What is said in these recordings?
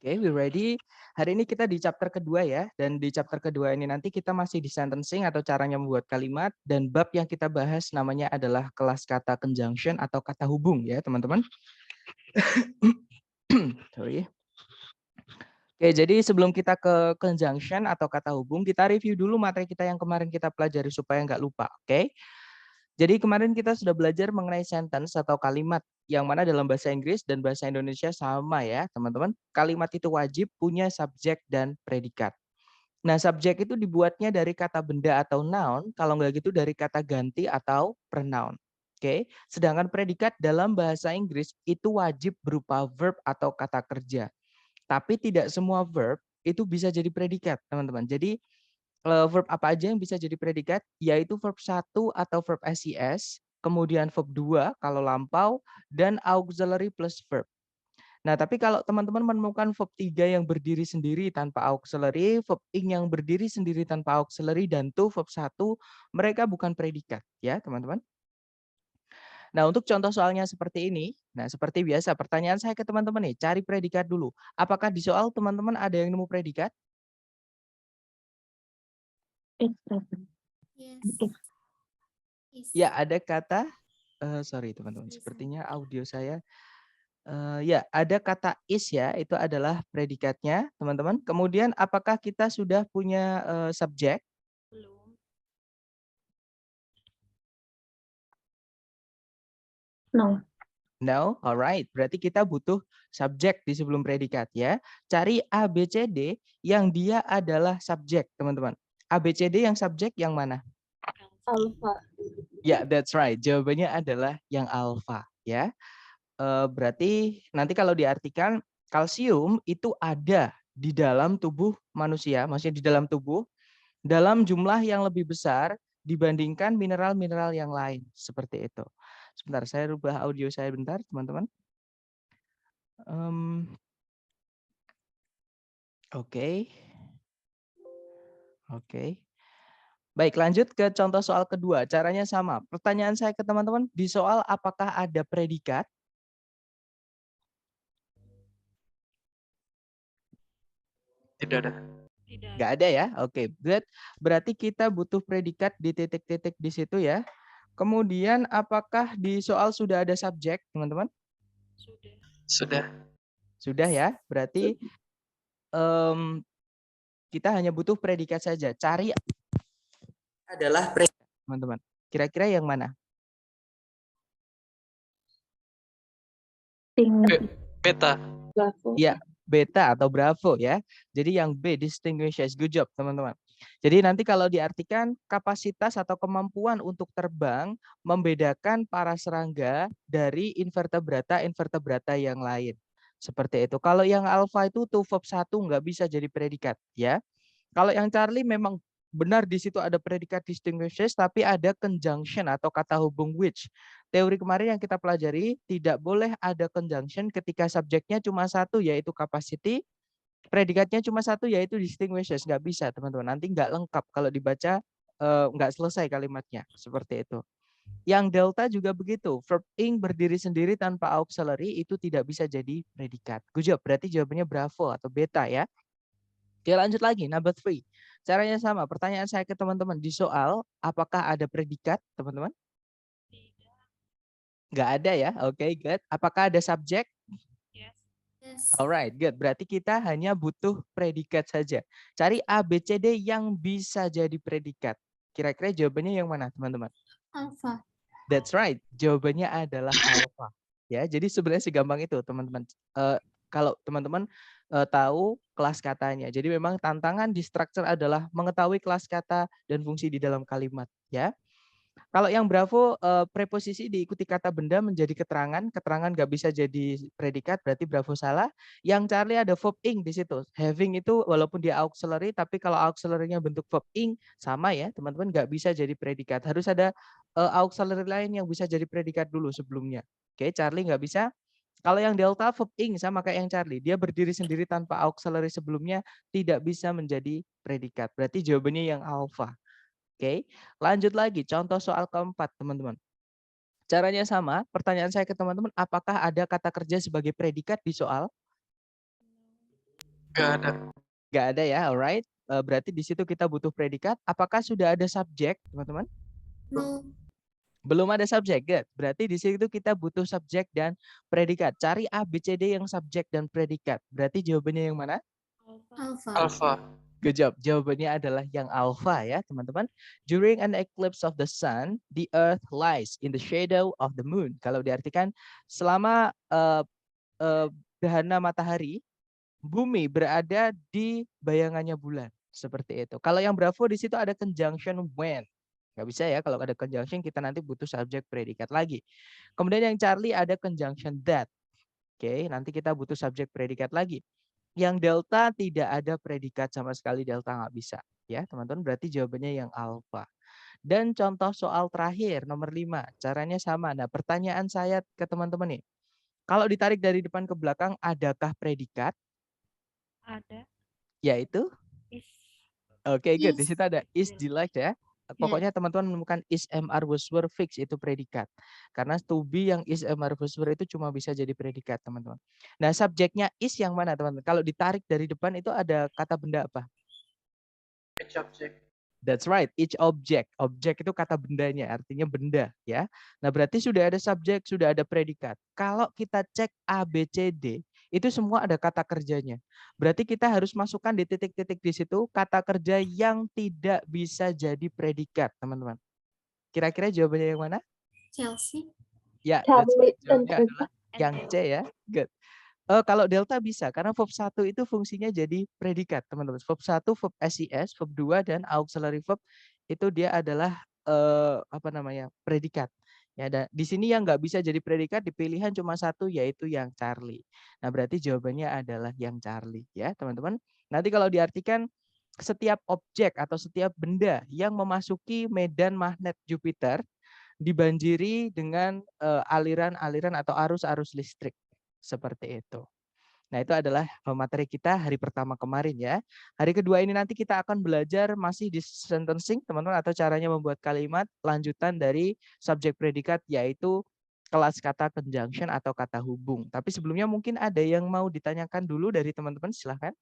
Oke, we ready. Hari ini kita di chapter kedua ya, dan di chapter kedua ini nanti kita masih di sentencing atau caranya membuat kalimat, dan bab yang kita bahas namanya adalah kelas kata conjunction atau kata hubung ya teman-teman. Sorry. Oke, jadi sebelum kita ke conjunction atau kata hubung, kita review dulu materi kita yang kemarin kita pelajari supaya nggak lupa, oke? Jadi kemarin kita sudah belajar mengenai sentence atau kalimat yang mana dalam bahasa Inggris dan bahasa Indonesia sama ya teman-teman. Kalimat itu wajib punya subjek dan predikat. Nah subjek itu dibuatnya dari kata benda atau noun, kalau nggak gitu dari kata ganti atau pronoun. Oke, sedangkan predikat dalam bahasa Inggris itu wajib berupa verb atau kata kerja. Tapi tidak semua verb itu bisa jadi predikat, teman-teman. Jadi verb apa aja yang bisa jadi predikat? Yaitu verb 1 atau verb SIS, kemudian verb 2 kalau lampau, dan auxiliary plus verb. Nah, tapi kalau teman-teman menemukan verb 3 yang berdiri sendiri tanpa auxiliary, verb ing yang berdiri sendiri tanpa auxiliary, dan to verb 1, mereka bukan predikat, ya teman-teman. Nah, untuk contoh soalnya seperti ini, nah seperti biasa, pertanyaan saya ke teman-teman nih, cari predikat dulu. Apakah di soal teman-teman ada yang nemu predikat? Yes. Ya, ada kata, sorry teman-teman, sepertinya audio saya, ya ada kata is ya, itu adalah predikatnya teman-teman. Kemudian apakah kita sudah punya subjek? Belum. No. No, alright. Berarti kita butuh subjek di sebelum predikat ya. Cari ABCD yang dia adalah subjek, teman-teman. ABCD yang subjek yang mana? Alpha. Ya, that's right. Jawabannya adalah yang alfa ya. Berarti nanti kalau diartikan kalsium itu ada di dalam tubuh manusia, maksudnya di dalam tubuh dalam jumlah yang lebih besar dibandingkan mineral-mineral yang lain, seperti itu. Sebentar, saya rubah audio saya bentar, teman-teman. Oke. Baik, lanjut ke contoh soal kedua. Caranya sama. Pertanyaan saya ke teman-teman, di soal apakah ada predikat? Tidak ada. Tidak. Nggak ada ya? Oke, berarti kita butuh predikat di titik-titik di situ ya. Kemudian apakah di soal sudah ada subjek, teman-teman? Sudah. Sudah. Sudah ya. Berarti kita hanya butuh predikat saja. Cari adalah predikat, teman-teman. Kira-kira yang mana? Beta. Bravo. Ya, beta atau bravo ya. Jadi yang B, distinguishes. Good job, teman-teman. Jadi nanti kalau diartikan kapasitas atau kemampuan untuk terbang membedakan para serangga dari invertebrata yang lain. Seperti itu. Kalau yang alpha itu to verb 1 nggak bisa jadi predikat ya. Kalau yang Charlie memang benar di situ ada predikat distinguishes tapi ada conjunction atau kata hubung which. Teori kemarin yang kita pelajari tidak boleh ada conjunction ketika subjeknya cuma satu yaitu capacity, predikatnya cuma satu yaitu distinguishes. Nggak bisa teman-teman, nanti nggak lengkap kalau dibaca, nggak selesai kalimatnya seperti itu. Yang delta juga begitu, verb ing berdiri sendiri tanpa auxiliary itu tidak bisa jadi predikat. Good job, berarti jawabannya bravo atau beta ya. Oke, lanjut lagi, number 3. Caranya sama, pertanyaan saya ke teman-teman di soal, apakah ada predikat teman-teman? Nggak ada ya, oke, good. Apakah ada subjek? Yes. Alright, good. Berarti kita hanya butuh predikat saja. Cari A, B, C, D yang bisa jadi predikat. Kira-kira jawabannya yang mana, teman-teman? Alpha. That's right. Jawabannya adalah alpha. Ya, jadi sebenarnya segampang itu, teman-teman. Kalau teman-teman tahu kelas katanya. Jadi memang tantangan di structure adalah mengetahui kelas kata dan fungsi di dalam kalimat, ya. Kalau yang bravo, preposisi diikuti kata benda menjadi keterangan. Keterangan nggak bisa jadi predikat, berarti bravo salah. Yang Charlie ada verb ing di situ. Having itu walaupun dia auxiliary, tapi kalau auxiliary-nya bentuk verb ing, sama ya teman-teman, nggak bisa jadi predikat. Harus ada auxiliary lain yang bisa jadi predikat dulu sebelumnya. Oke, Charlie nggak bisa. Kalau yang delta verb ing sama kayak yang Charlie. Dia berdiri sendiri tanpa auxiliary sebelumnya, tidak bisa menjadi predikat. Berarti jawabannya yang alpha. Oke, lanjut lagi. Contoh soal keempat, teman-teman. Caranya sama. Pertanyaan saya ke teman-teman, apakah ada kata kerja sebagai predikat di soal? Nggak ada. Nggak ada ya, alright. Berarti di situ kita butuh predikat. Apakah sudah ada subjek, teman-teman? No. Belum ada subjek, good. Berarti di situ kita butuh subjek dan predikat. Cari A, B, C, D yang subjek dan predikat. Berarti jawabannya yang mana? Alpha. Alpha. Alpha. Good job. Jawabannya adalah yang alpha ya, teman-teman. During an eclipse of the sun, the earth lies in the shadow of the moon. Kalau diartikan selama gerhana matahari, bumi berada di bayangannya bulan. Seperti itu. Kalau yang Bravo di situ ada conjunction when. Nggak bisa ya, kalau ada conjunction kita nanti butuh subjek predikat lagi. Kemudian yang Charlie ada conjunction that. Oke, nanti kita butuh subjek predikat lagi. Yang delta tidak ada predikat sama sekali, delta nggak bisa. Ya teman-teman, berarti jawabannya yang alpha. Dan contoh soal terakhir, nomor 5. Caranya sama. Nah pertanyaan saya ke teman-teman nih. Kalau ditarik dari depan ke belakang, adakah predikat? Ada. Yaitu? Is. Oke, good. Di Is. situ ada is delight ya. Pokoknya teman-teman menemukan is, am, are, was, were, fix itu predikat. Karena to be yang is, am, are, was, were itu cuma bisa jadi predikat, teman-teman. Nah, subjeknya is yang mana, teman-teman? Kalau ditarik dari depan itu ada kata benda apa? Each object. That's right, each object. Objek itu kata bendanya, artinya benda ya. Nah, berarti sudah ada subjek, sudah ada predikat. Kalau kita cek A, B, C, D, itu semua ada kata kerjanya. Berarti kita harus masukkan di titik-titik di situ kata kerja yang tidak bisa jadi predikat, teman-teman. Kira-kira jawabannya yang mana? Chelsea. Ya, that's right. Charlie dan Jawabannya adalah yang And C ya. Good. Kalau delta bisa, karena verb 1 itu fungsinya jadi predikat, teman-teman. Verb 1, verb SIS, verb 2, dan auxiliary verb itu dia adalah predikat. Ya, di sini yang nggak bisa jadi predikat di pilihan cuma satu, yaitu yang Charlie. Nah, berarti jawabannya adalah yang Charlie, ya teman-teman. Nanti kalau diartikan setiap objek atau setiap benda yang memasuki medan magnet Jupiter dibanjiri dengan aliran-aliran atau arus-arus listrik. Seperti itu. Nah, itu adalah materi kita hari pertama kemarin ya. Hari kedua ini nanti kita akan belajar masih di sentencing, teman-teman, atau caranya membuat kalimat lanjutan dari subjek predikat, yaitu kelas kata conjunction atau kata hubung. Tapi sebelumnya mungkin ada yang mau ditanyakan dulu dari teman-teman, silahkan.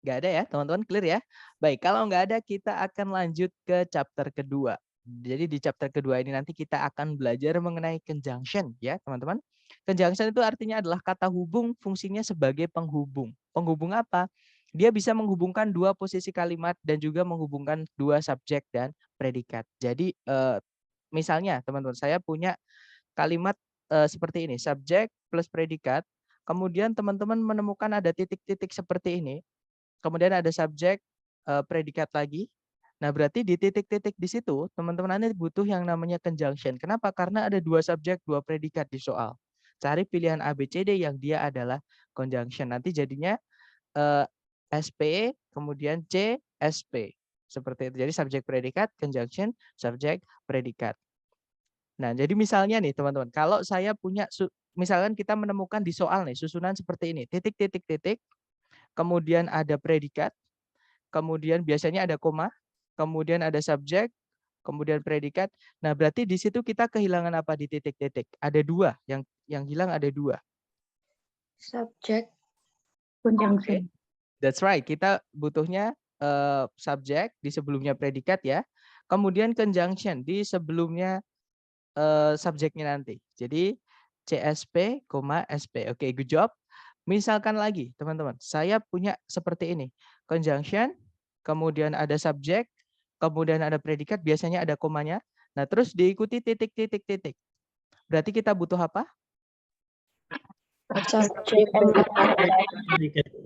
Nggak ada ya, teman-teman, clear ya? Baik, kalau nggak ada kita akan lanjut ke chapter kedua. Jadi di chapter kedua ini nanti kita akan belajar mengenai conjunction ya, teman-teman. Conjunction itu artinya adalah kata hubung, fungsinya sebagai penghubung. Penghubung apa? Dia bisa menghubungkan dua posisi kalimat dan juga menghubungkan dua subjek dan predikat. Jadi misalnya teman-teman, saya punya kalimat seperti ini, subjek plus predikat. Kemudian teman-teman menemukan ada titik-titik seperti ini. Kemudian ada subjek, predikat lagi. Nah, berarti di titik-titik di situ, teman-teman nanti butuh yang namanya conjunction. Kenapa? Karena ada dua subjek, dua predikat di soal. Cari pilihan A, B, C, D yang dia adalah conjunction. Nanti jadinya SP, kemudian C, SP. Seperti itu. Jadi subjek predikat, conjunction, subjek predikat. Nah, jadi misalnya nih teman-teman, kalau saya punya, misalkan kita menemukan di soal nih, susunan seperti ini, titik-titik-titik, kemudian ada predikat, kemudian biasanya ada koma, kemudian ada subjek, kemudian predikat. Nah, berarti di situ kita kehilangan apa di titik-titik? Ada dua, yang hilang ada dua. Subject. Okay. Conjunction. That's right, kita butuhnya subjek di sebelumnya predikat ya. Kemudian conjunction di sebelumnya subjeknya nanti. Jadi CSP, SP. Oke, good job. Misalkan lagi, teman-teman, saya punya seperti ini. Conjunction, kemudian ada subjek, kemudian ada predikat, biasanya ada komanya. Nah, terus diikuti titik-titik-titik. Berarti kita butuh apa? Subject and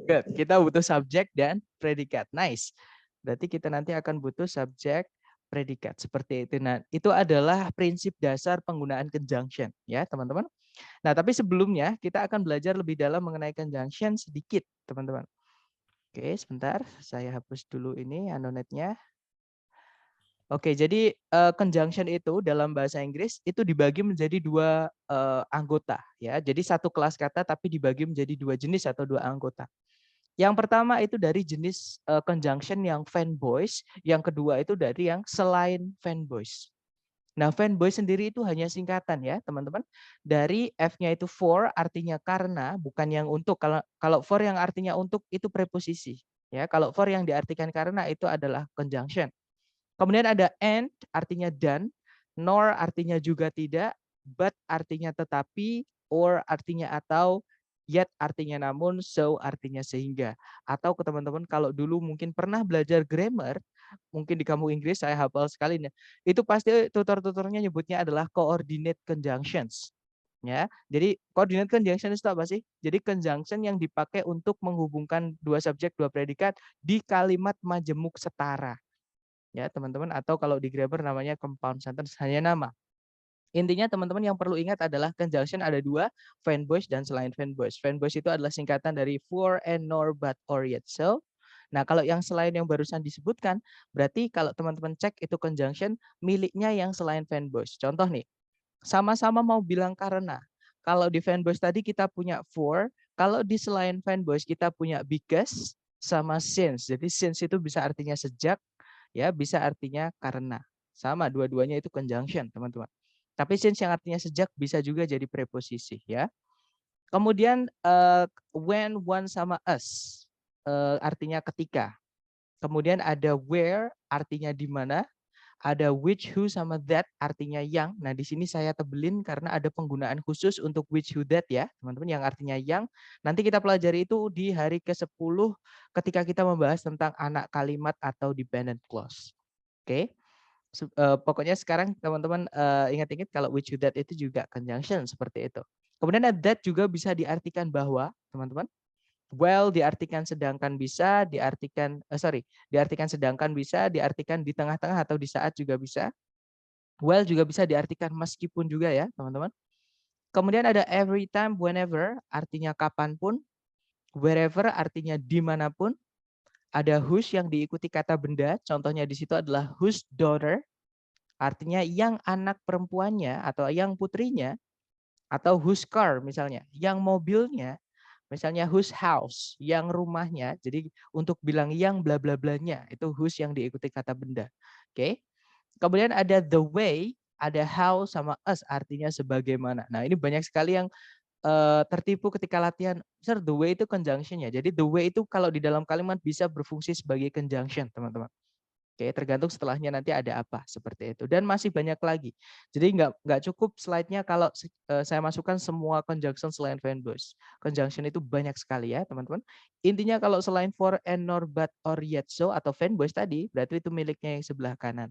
Good. Kita butuh subjek dan predikat. Nice. Berarti kita nanti akan butuh subjek, predikat. Seperti itu. Nah, itu adalah prinsip dasar penggunaan conjunction. Ya, teman-teman. Nah, tapi sebelumnya kita akan belajar lebih dalam mengenai conjunction sedikit, teman-teman. Oke, sebentar. Saya hapus dulu ini anonetnya. Oke, jadi conjunction itu dalam bahasa Inggris itu dibagi menjadi dua anggota. Ya, jadi satu kelas kata tapi dibagi menjadi dua jenis atau dua anggota. Yang pertama itu dari jenis conjunction yang fanboys, yang kedua itu dari yang selain fanboys. Nah, fanboy sendiri itu hanya singkatan ya, teman-teman. Dari F-nya itu for artinya karena, bukan yang untuk. Kalau for yang artinya untuk itu preposisi. Ya, kalau for yang diartikan karena itu adalah conjunction. Kemudian ada and artinya dan, nor artinya juga tidak, but artinya tetapi, or artinya atau, yet artinya namun, so artinya sehingga. Atau ke teman-teman kalau dulu mungkin pernah belajar grammar, mungkin di kamu Inggris saya hafal sekali nih. Itu pasti tutor-tutornya nyebutnya adalah coordinate conjunctions. Ya, jadi coordinate conjunction itu apa sih? Jadi conjunction yang dipakai untuk menghubungkan dua subjek, dua predikat di kalimat majemuk setara. Ya, teman-teman, atau kalau di grammar namanya compound sentence, hanya nama. Intinya teman-teman yang perlu ingat adalah conjunction ada dua, fanboys dan selain fanboys. Fanboys itu adalah singkatan dari for and nor but or yet so. Nah, kalau yang selain yang barusan disebutkan, berarti kalau teman-teman cek itu conjunction miliknya yang selain fanboys. Contoh nih, sama-sama mau bilang karena. Kalau di fanboys tadi kita punya for, kalau di selain fanboys kita punya because sama since. Jadi since itu bisa artinya sejak, ya bisa artinya karena. Sama dua-duanya itu conjunction, teman-teman. Tapi since yang artinya sejak bisa juga jadi preposisi, ya. Kemudian when, one sama us artinya ketika. Kemudian ada where artinya di mana. Ada which, who, sama that artinya yang. Nah, di sini saya tebelin karena ada penggunaan khusus untuk which, who, that ya, teman-teman, yang artinya yang. Nanti kita pelajari itu di hari ke-10 ketika kita membahas tentang anak kalimat atau dependent clause. Oke. Pokoknya sekarang teman-teman ingat-ingat kalau which, who, that itu juga conjunction seperti itu. Kemudian that juga bisa diartikan bahwa, teman-teman. Well diartikan sedangkan bisa, diartikan sedangkan bisa, diartikan di tengah-tengah atau di saat juga bisa. Well juga bisa diartikan meskipun juga ya, teman-teman. Kemudian ada every time, whenever, artinya kapanpun. Wherever artinya dimanapun. Ada whose yang diikuti kata benda, contohnya di situ adalah whose daughter, artinya yang anak perempuannya atau yang putrinya. Atau whose car misalnya, yang mobilnya. Misalnya whose house, yang rumahnya. Jadi untuk bilang yang bla bla blanya itu whose yang diikuti kata benda. Oke. Kemudian ada the way, ada how sama us artinya sebagaimana. Nah, ini banyak sekali yang tertipu ketika latihan. Sir, the way itu conjunction ya. Jadi the way itu kalau di dalam kalimat bisa berfungsi sebagai conjunction, teman-teman. Oke, tergantung setelahnya nanti ada apa seperti itu. Dan masih banyak lagi. Jadi nggak cukup slide-nya kalau saya masukkan semua conjunction selain fanboys. Conjunction itu banyak sekali ya, teman-teman. Intinya kalau selain for and nor but or yet so atau fanboys tadi, berarti itu miliknya yang sebelah kanan.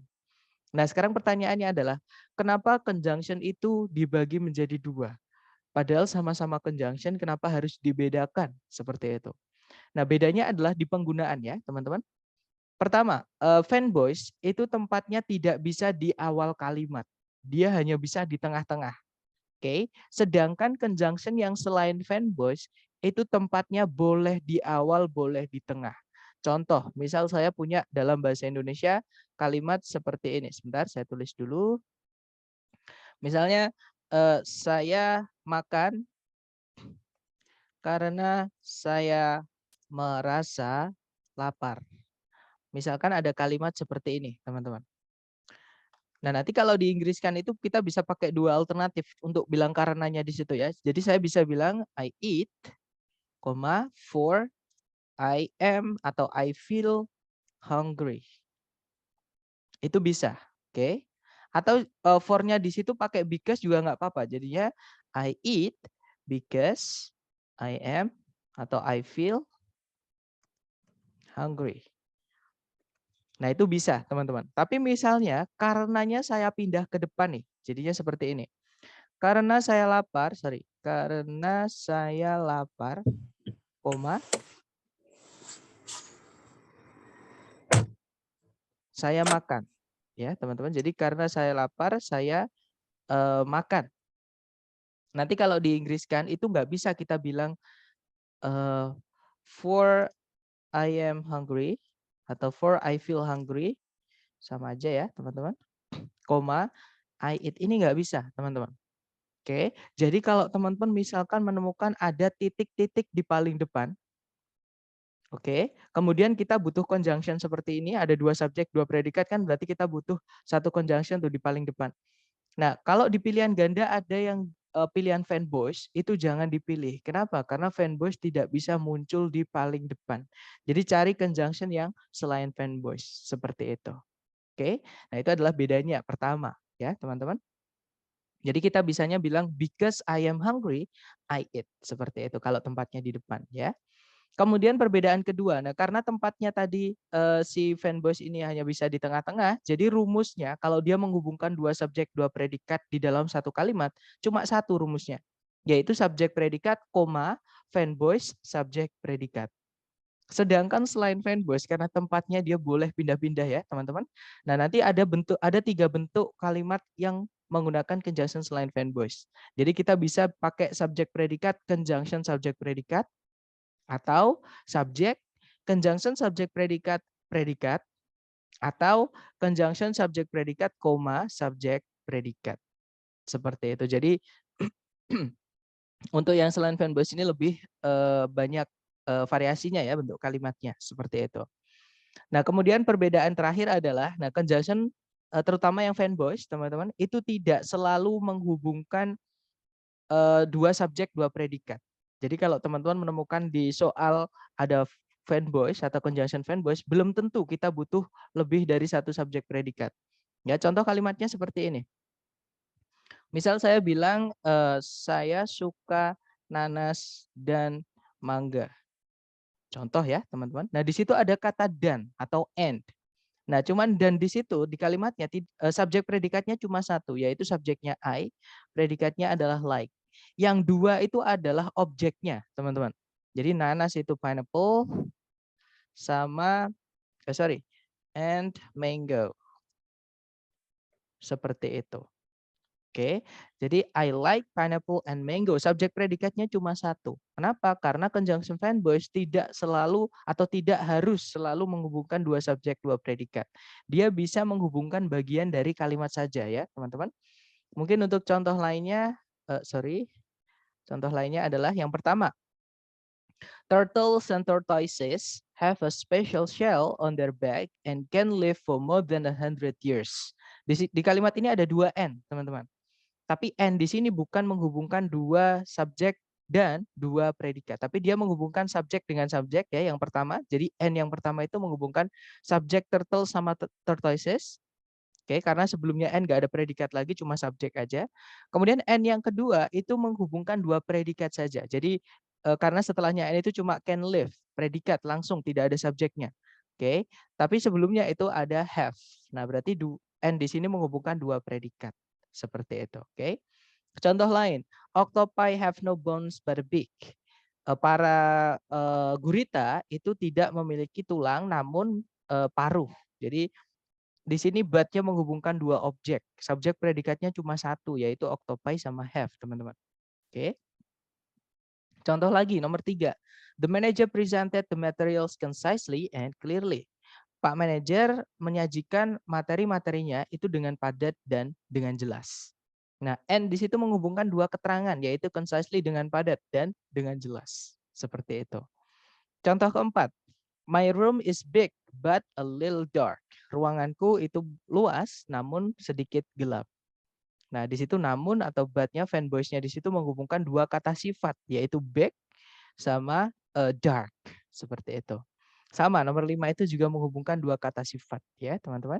Nah, sekarang pertanyaannya adalah kenapa conjunction itu dibagi menjadi dua? Padahal sama-sama conjunction, kenapa harus dibedakan seperti itu? Nah, bedanya adalah di penggunaan ya, teman-teman. Pertama, fanboys itu tempatnya tidak bisa di awal kalimat. Dia hanya bisa di tengah-tengah. Oke. Sedangkan conjunction yang selain fanboys itu tempatnya boleh di awal, boleh di tengah. Contoh, misal saya punya dalam bahasa Indonesia kalimat seperti ini. Sebentar, saya tulis dulu. Misalnya, saya makan karena saya merasa lapar. Misalkan ada kalimat seperti ini, teman-teman. Nah, nanti kalau diinggriskan itu kita bisa pakai dua alternatif untuk bilang karenanya di situ ya. Jadi saya bisa bilang I eat, for I am atau I feel hungry. Itu bisa, oke? Atau for-nya di situ pakai because juga nggak apa-apa. Jadinya I eat because I am atau I feel hungry. Nah, itu bisa, teman-teman. Tapi misalnya karenanya saya pindah ke depan nih. Jadinya seperti ini. Karena saya lapar, koma, saya makan. Ya, teman-teman. Jadi karena saya lapar, saya makan. Nanti kalau diinggriskan itu nggak bisa kita bilang for I am hungry atau for I feel hungry. Sama aja ya, teman-teman. Koma, I eat ini nggak bisa, teman-teman. Oke, jadi kalau teman-teman misalkan menemukan ada titik-titik di paling depan, Oke, kemudian kita butuh conjunction seperti ini, ada 2 subjek, 2 predikat kan berarti kita butuh 1 conjunction tuh di paling depan. Nah, kalau di pilihan ganda ada yang pilihan fan boys, itu jangan dipilih. Kenapa? Karena fan boys tidak bisa muncul di paling depan. Jadi cari conjunction yang selain fan boys, seperti itu. Oke, nah itu adalah bedanya pertama ya teman-teman. Jadi kita bisanya bilang because I am hungry, I eat. Seperti itu kalau tempatnya di depan ya. Kemudian perbedaan kedua, nah karena tempatnya tadi si fanboys ini hanya bisa di tengah-tengah, jadi rumusnya kalau dia menghubungkan 2 subjek 2 predikat di dalam satu kalimat, cuma satu rumusnya, yaitu subjek predikat, koma, fanboys, subjek predikat. Sedangkan selain fanboys karena tempatnya dia boleh pindah-pindah ya teman-teman. Nah nanti ada 3 bentuk kalimat yang menggunakan conjunction selain fanboys. Jadi kita bisa pakai subjek predikat, conjunction subjek predikat, atau subjek, conjunction subjek predikat, predikat, atau conjunction subjek predikat, koma, subjek predikat. Seperti itu. Jadi untuk yang selain fanboys ini lebih banyak variasinya ya bentuk kalimatnya. Seperti itu. Nah kemudian perbedaan terakhir adalah, nah conjunction terutama yang fanboys teman-teman, itu tidak selalu menghubungkan 2 subjek 2 predikat. Jadi kalau teman-teman menemukan di soal ada fanboys atau conjunction fanboys, belum tentu kita butuh lebih dari 1 subjek predikat. Ya, contoh kalimatnya seperti ini. Misal saya bilang saya suka nanas dan mangga. Contoh ya, teman-teman. Nah, di situ ada kata dan atau and. Nah, cuman dan di situ di kalimatnya subjek predikatnya cuma satu, yaitu subjeknya I, predikatnya adalah like. Yang 2 itu adalah objeknya, teman-teman. Jadi nanas itu pineapple sama and mango. Seperti itu. Oke, jadi I like pineapple and mango. Subjek predikatnya cuma satu. Kenapa? Karena conjunction fanboys tidak selalu atau tidak harus selalu menghubungkan 2 subjek 2 predikat. Dia bisa menghubungkan bagian dari kalimat saja ya, teman-teman. Mungkin untuk contoh lainnya, contoh lainnya adalah yang pertama. Turtles and tortoises have a special shell on their back and can live for more than 100 years. Di kalimat ini ada 2 N, teman-teman. Tapi and di sini bukan menghubungkan 2 subjek dan 2 predikat, tapi dia menghubungkan subjek dengan subjek ya yang pertama. Jadi and yang pertama itu menghubungkan subjek turtle sama tortoises. Oke, karena sebelumnya and nggak ada predikat lagi, cuma subjek aja. Kemudian and yang kedua itu menghubungkan 2 predikat saja. Jadi karena setelahnya and itu cuma can live, predikat langsung tidak ada subjeknya. Oke, tapi sebelumnya itu ada have. Nah, berarti and di sini menghubungkan 2 predikat. Seperti itu, oke. Contoh lain, octopi have no bones but a beak. Para gurita itu tidak memiliki tulang namun paruh. Jadi di sini but-nya menghubungkan 2 objek. Subjek predikatnya cuma satu, yaitu octopi sama have, teman-teman. Oke. Contoh lagi, nomor 3. The manager presented the materials concisely and clearly. Pak manajer menyajikan materi-materinya itu dengan padat dan dengan jelas. Nah, and di situ menghubungkan 2 keterangan, yaitu concisely dengan padat dan dengan jelas. Seperti itu. Contoh keempat, my room is big but a little dark. Ruanganku itu luas namun sedikit gelap. Nah, di situ namun atau but-nya fanboys-nya di situ menghubungkan 2 kata sifat, yaitu big sama dark. Seperti itu. Sama, nomor 5 itu juga menghubungkan 2 kata sifat ya, teman-teman.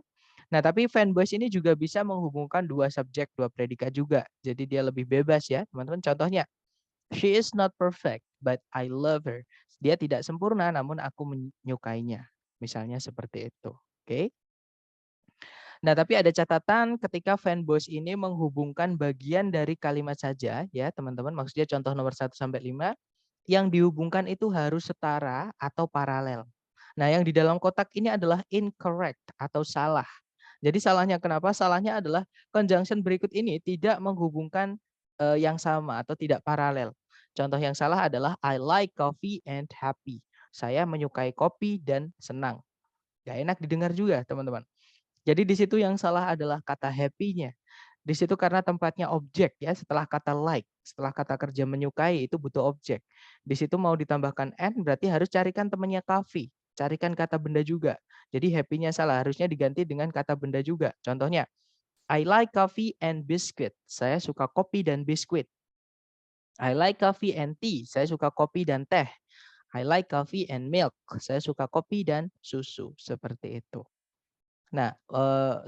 Nah, tapi fanboys ini juga bisa menghubungkan 2 subjek, 2 predikat juga. Jadi dia lebih bebas ya, teman-teman. Contohnya, she is not perfect, but I love her. Dia tidak sempurna, namun aku menyukainya. Misalnya seperti itu. Oke. Nah, tapi ada catatan ketika fanboys ini menghubungkan bagian dari kalimat saja ya, teman-teman. Maksudnya contoh nomor 1 sampai 5 yang dihubungkan itu harus setara atau paralel. Nah, yang di dalam kotak ini adalah incorrect atau salah. Jadi salahnya kenapa? Salahnya adalah conjunction berikut ini tidak menghubungkan yang sama atau tidak paralel. Contoh yang salah adalah I like coffee and happy. Saya menyukai kopi dan senang. Gak enak didengar juga, teman-teman. Jadi di situ yang salah adalah kata happy-nya. Di situ karena tempatnya objek ya, setelah kata like, setelah kata kerja menyukai itu butuh objek. Di situ mau ditambahkan and berarti harus carikan temannya coffee, carikan kata benda juga. Jadi happy-nya salah, harusnya diganti dengan kata benda juga. Contohnya, I like coffee and biscuit. Saya suka kopi dan biskuit. I like coffee and tea. Saya suka kopi dan teh. I like coffee and milk. Saya suka kopi dan susu. Seperti itu. Nah,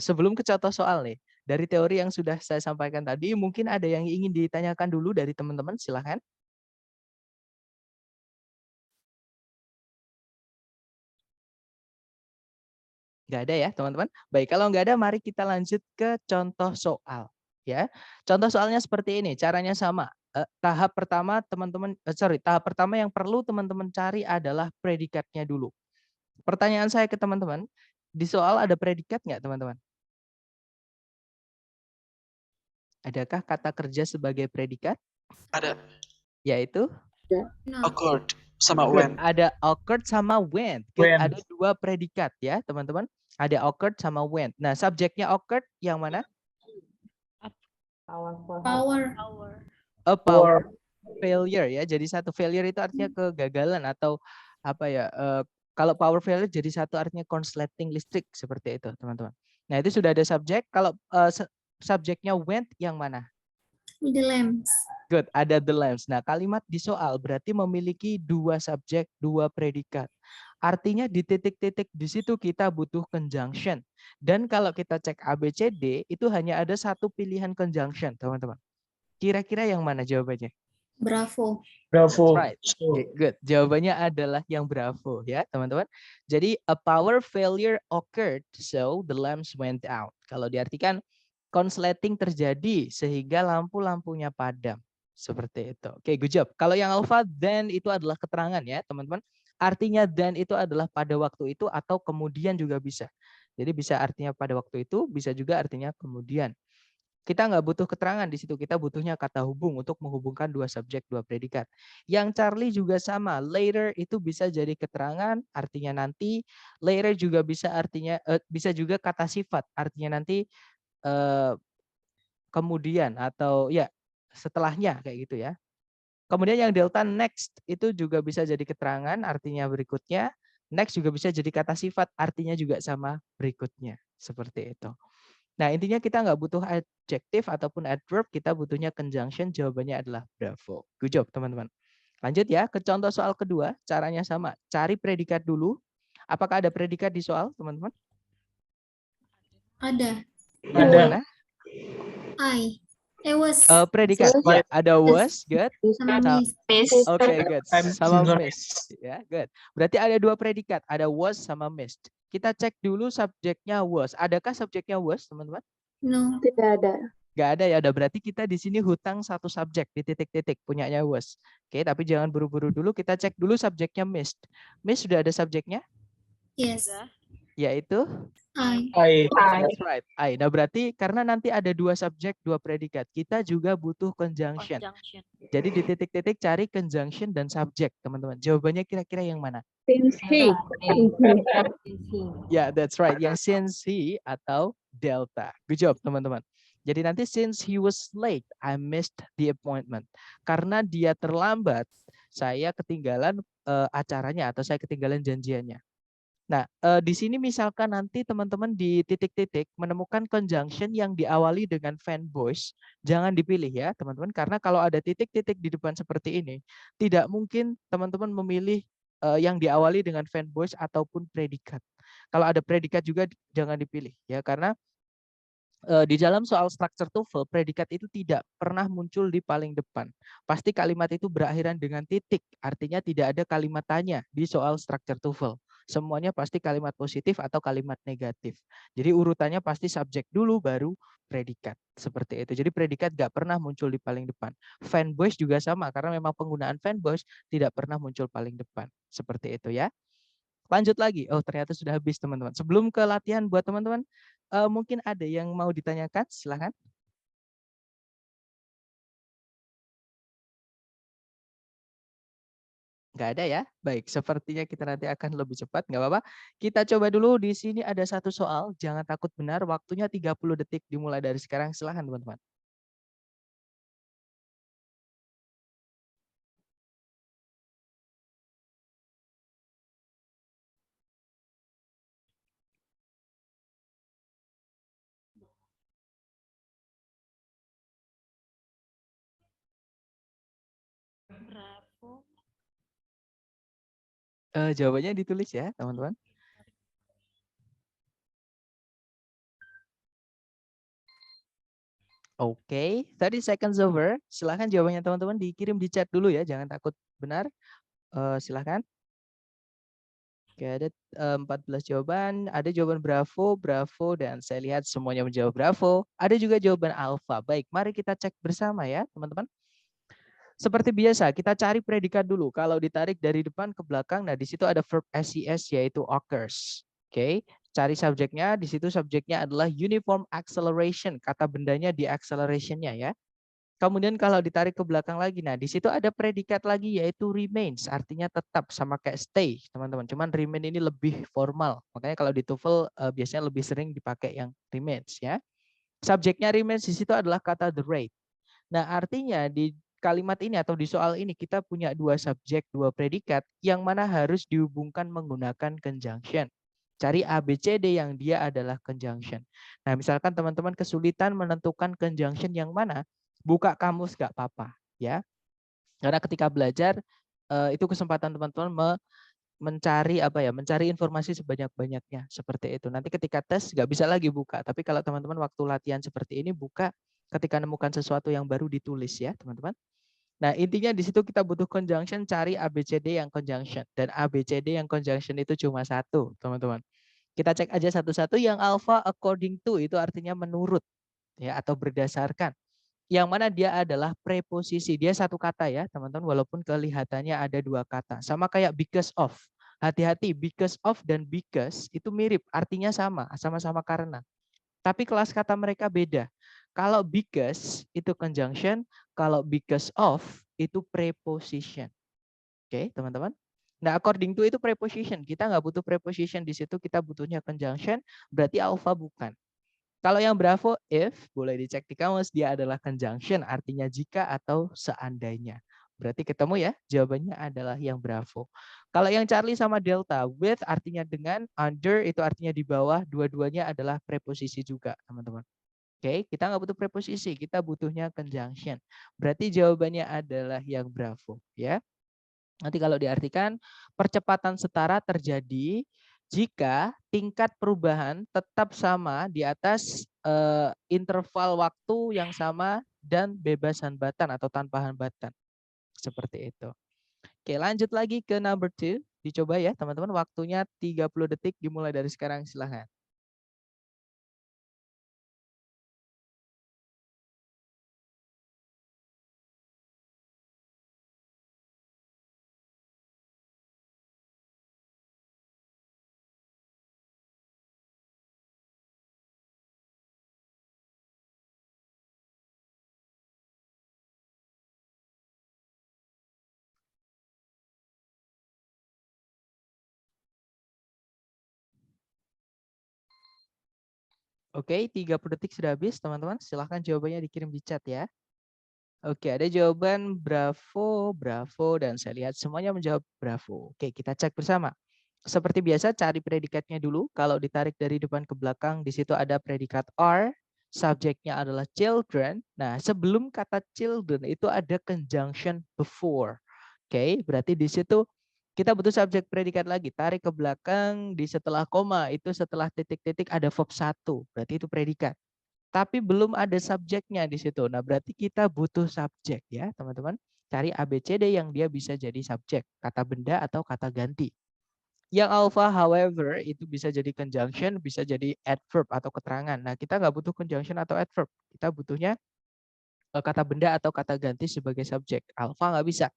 sebelum ke contoh soal nih, dari teori yang sudah saya sampaikan tadi, mungkin ada yang ingin ditanyakan dulu dari teman-teman, silahkan. Nggak ada ya, teman-teman? Baik, kalau nggak ada, mari kita lanjut ke contoh soal. Ya, contoh soalnya seperti ini, caranya sama. Tahap pertama, tahap pertama yang perlu teman-teman cari adalah predikatnya dulu. Pertanyaan saya ke teman-teman, di soal ada predikat nggak, teman-teman? Adakah kata kerja sebagai predikat? Ada. Yaitu? No. Occurred sama Good. when. Ada occurred sama went. Good. When. Ada dua predikat ya, teman-teman. Ada occurred sama went. Nah, subjeknya occurred yang mana? Power. A power failure ya. Jadi satu failure itu artinya kegagalan atau apa ya? Kalau power failure jadi satu artinya konsleting listrik seperti itu, teman-teman. Nah, itu sudah ada subjek. Kalau subjeknya went yang mana? The lamps. Good, ada the lamps. Nah, kalimat di soal berarti memiliki dua subjek, dua predikat. Artinya di titik-titik di situ kita butuh conjunction. Dan kalau kita cek ABCD, itu hanya ada satu pilihan conjunction, teman-teman. Kira-kira yang mana jawabannya? Bravo. Bravo. Right. Okay, good. Jawabannya adalah yang bravo ya, teman-teman. Jadi a power failure occurred, so the lamps went out. Kalau diartikan konsleting terjadi sehingga lampu-lampunya padam. Seperti itu. Oke, good job. Kalau yang alpha, then itu adalah keterangan ya, teman-teman. Artinya then itu adalah pada waktu itu atau kemudian juga bisa. Jadi bisa artinya pada waktu itu, bisa juga artinya kemudian. Kita nggak butuh keterangan di situ, kita butuhnya kata hubung untuk menghubungkan dua subjek, dua predikat. Yang Charlie juga sama, later itu bisa jadi keterangan, artinya nanti. Later juga bisa artinya, bisa juga kata sifat, artinya nanti kemudian atau ya setelahnya kayak gitu ya. Kemudian yang delta next itu juga bisa jadi keterangan, artinya berikutnya. Next juga bisa jadi kata sifat, artinya juga sama berikutnya. Seperti itu. Nah, intinya kita nggak butuh adjektif ataupun adverb, kita butuhnya conjunction, jawabannya adalah bravo. Good job, teman-teman. Lanjut ya, ke contoh soal kedua, caranya sama. Cari predikat dulu. Apakah ada predikat di soal, teman-teman? Ada. Mana? I. Was. Predikat, ya, ada was, good. Sama miss. Oke, good. I'm Sama single. missed. Ya, good. Berarti ada dua predikat, ada was sama missed. Kita cek dulu subjeknya was. Adakah subjeknya was, teman-teman? No. Tidak ada. Nggak ada ya, udah berarti kita di sini hutang satu subjek di titik-titik punyanya was. Oke, tapi jangan buru-buru dulu, kita cek dulu subjeknya missed. Missed sudah ada subjeknya? Yes. Yaitu? I. That's right. I. Nah, berarti karena nanti ada dua subjek, dua predikat, kita juga butuh conjunction. Jadi di titik-titik cari conjunction dan subjek, teman-teman. Jawabannya kira-kira yang mana? Since he. Ya, that's right. Yang since he atau delta. Good job, teman-teman. Jadi nanti since he was late, I missed the appointment. Karena dia terlambat, saya ketinggalan acaranya atau saya ketinggalan janjiannya. Nah, di sini misalkan nanti teman-teman di titik-titik menemukan conjunction yang diawali dengan fan voice, jangan dipilih ya, teman-teman. Karena kalau ada titik-titik di depan seperti ini, tidak mungkin teman-teman memilih yang diawali dengan fan voice ataupun predikat. Kalau ada predikat juga jangan dipilih ya, karena di dalam soal structure TOEFL, predikat itu tidak pernah muncul di paling depan. Pasti kalimat itu berakhiran dengan titik, artinya tidak ada kalimat tanya di soal structure TOEFL. Semuanya pasti kalimat positif atau kalimat negatif. Jadi urutannya pasti subjek dulu, baru predikat. Seperti itu. Jadi predikat nggak pernah muncul di paling depan. Fan voice juga sama, karena memang penggunaan fan voice tidak pernah muncul paling depan. Seperti itu ya. Lanjut lagi. Oh, ternyata sudah habis, teman-teman. Sebelum ke latihan buat teman-teman, mungkin ada yang mau ditanyakan, silakan. Nggak Nggak ada ya? Baik, sepertinya kita nanti akan lebih cepat, nggak apa-apa. Kita coba dulu, di sini ada satu soal, jangan takut benar, waktunya 30 detik dimulai dari sekarang, silahkan teman-teman. Bravo. Jawabannya ditulis ya, teman-teman. Oke, 30 seconds over. Silahkan jawabannya teman-teman dikirim di chat dulu ya, jangan takut benar. Silahkan. Oke, ada 14 jawaban. Ada jawaban Bravo, Bravo, dan saya lihat semuanya menjawab Bravo. Ada juga jawaban Alpha. Baik, mari kita cek bersama ya, teman-teman. Seperti biasa, kita cari predikat dulu. Kalau ditarik dari depan ke belakang, nah di situ ada verb SES yaitu occurs. Oke, cari subjeknya. Di situ subjeknya adalah uniform acceleration. Kata bendanya di accelerationnya ya. Kemudian kalau ditarik ke belakang lagi, nah di situ ada predikat lagi yaitu remains, artinya tetap sama kayak stay, teman-teman. Cuman remain ini lebih formal. Makanya kalau di TOEFL biasanya lebih sering dipakai yang remains ya. Subjeknya remains di situ adalah kata the rate. Nah, artinya di kalimat ini atau di soal ini kita punya dua subjek, dua predikat yang mana harus dihubungkan menggunakan conjunction. Cari ABCD yang dia adalah conjunction. Nah, misalkan teman-teman kesulitan menentukan conjunction yang mana, buka kamus nggak apa-apa ya. Karena ketika belajar itu kesempatan teman-teman mencari apa ya, mencari informasi sebanyak-banyaknya seperti itu. Nanti ketika tes nggak bisa lagi buka, tapi kalau teman-teman waktu latihan seperti ini buka ketika menemukan sesuatu yang baru ditulis ya, teman-teman. Nah, intinya di situ kita butuh conjunction, cari ABCD yang conjunction, dan ABCD yang conjunction itu cuma satu, teman-teman. Kita cek aja satu-satu. Yang alpha according to itu artinya menurut ya atau berdasarkan. Yang mana dia adalah preposisi. Dia satu kata ya, teman-teman, walaupun kelihatannya ada dua kata. Sama kayak because of. Hati-hati, because of dan because itu mirip, artinya sama, sama-sama karena. Tapi kelas kata mereka beda. Kalau because itu conjunction, kalau because of itu preposition. Oke, teman-teman. Nah, according to itu preposition. Kita nggak butuh preposition di situ, kita butuhnya conjunction, berarti alpha bukan. Kalau yang Bravo, if, boleh dicek di kamus, dia adalah conjunction, artinya jika atau seandainya. Berarti ketemu ya, jawabannya adalah yang Bravo. Kalau yang Charlie sama Delta, with artinya dengan, under itu artinya di bawah, dua-duanya adalah preposisi juga, teman-teman. Oke, kita nggak butuh preposisi, kita butuhnya conjunction. Berarti jawabannya adalah yang Bravo. Ya. Nanti kalau diartikan, percepatan setara terjadi jika tingkat perubahan tetap sama di atas interval waktu yang sama dan bebas hambatan atau tanpa hambatan. Seperti itu. Oke, lanjut lagi ke number 2. Dicoba ya teman-teman, waktunya 30 detik dimulai dari sekarang, silahkan. Oke, 30 detik sudah habis teman-teman. Silahkan jawabannya dikirim di chat ya. Oke, ada jawaban Bravo, Bravo, dan saya lihat semuanya menjawab Bravo. Oke, kita cek bersama. Seperti biasa, cari predikatnya dulu. Kalau ditarik dari depan ke belakang, di situ ada predikat are, subjeknya adalah children. Nah, sebelum kata children itu ada conjunction before. Oke, berarti di situ kita butuh subjek predikat lagi. Tarik ke belakang, di setelah koma, itu setelah titik-titik ada verb 1. Berarti itu predikat. Tapi belum ada subjeknya di situ. Nah, berarti kita butuh subjek ya, teman-teman. Cari ABCD yang dia bisa jadi subjek, kata benda atau kata ganti. Yang alpha, however, itu bisa jadi conjunction, bisa jadi adverb atau keterangan. Nah, kita nggak butuh conjunction atau adverb. Kita butuhnya kata benda atau kata ganti sebagai subjek. Alpha nggak bisa.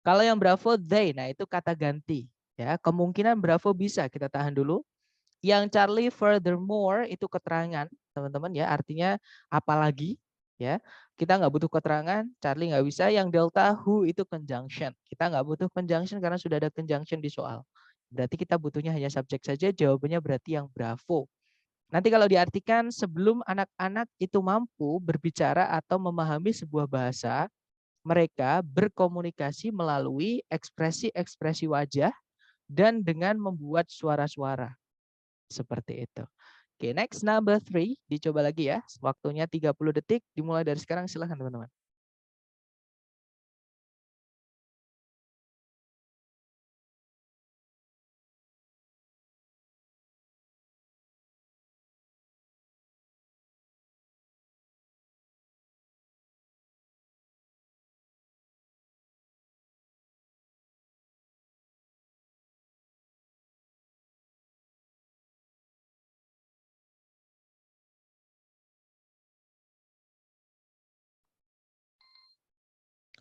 Kalau yang bravo, they, nah itu kata ganti. Ya, kemungkinan bravo bisa, kita tahan dulu. Yang Charlie, furthermore, itu keterangan, teman-teman ya, artinya apalagi. Ya, kita nggak butuh keterangan, Charlie nggak bisa. Yang delta who itu conjunction. Kita nggak butuh conjunction karena sudah ada conjunction di soal. Berarti kita butuhnya hanya subjek saja. Jawabannya berarti yang Bravo. Nanti kalau diartikan sebelum anak-anak itu mampu berbicara atau memahami sebuah bahasa, mereka berkomunikasi melalui ekspresi-ekspresi wajah dan dengan membuat suara-suara. Seperti itu. Oke, next number 3. Dicoba lagi ya. Waktunya 30 detik. Dimulai dari sekarang. Silahkan teman-teman.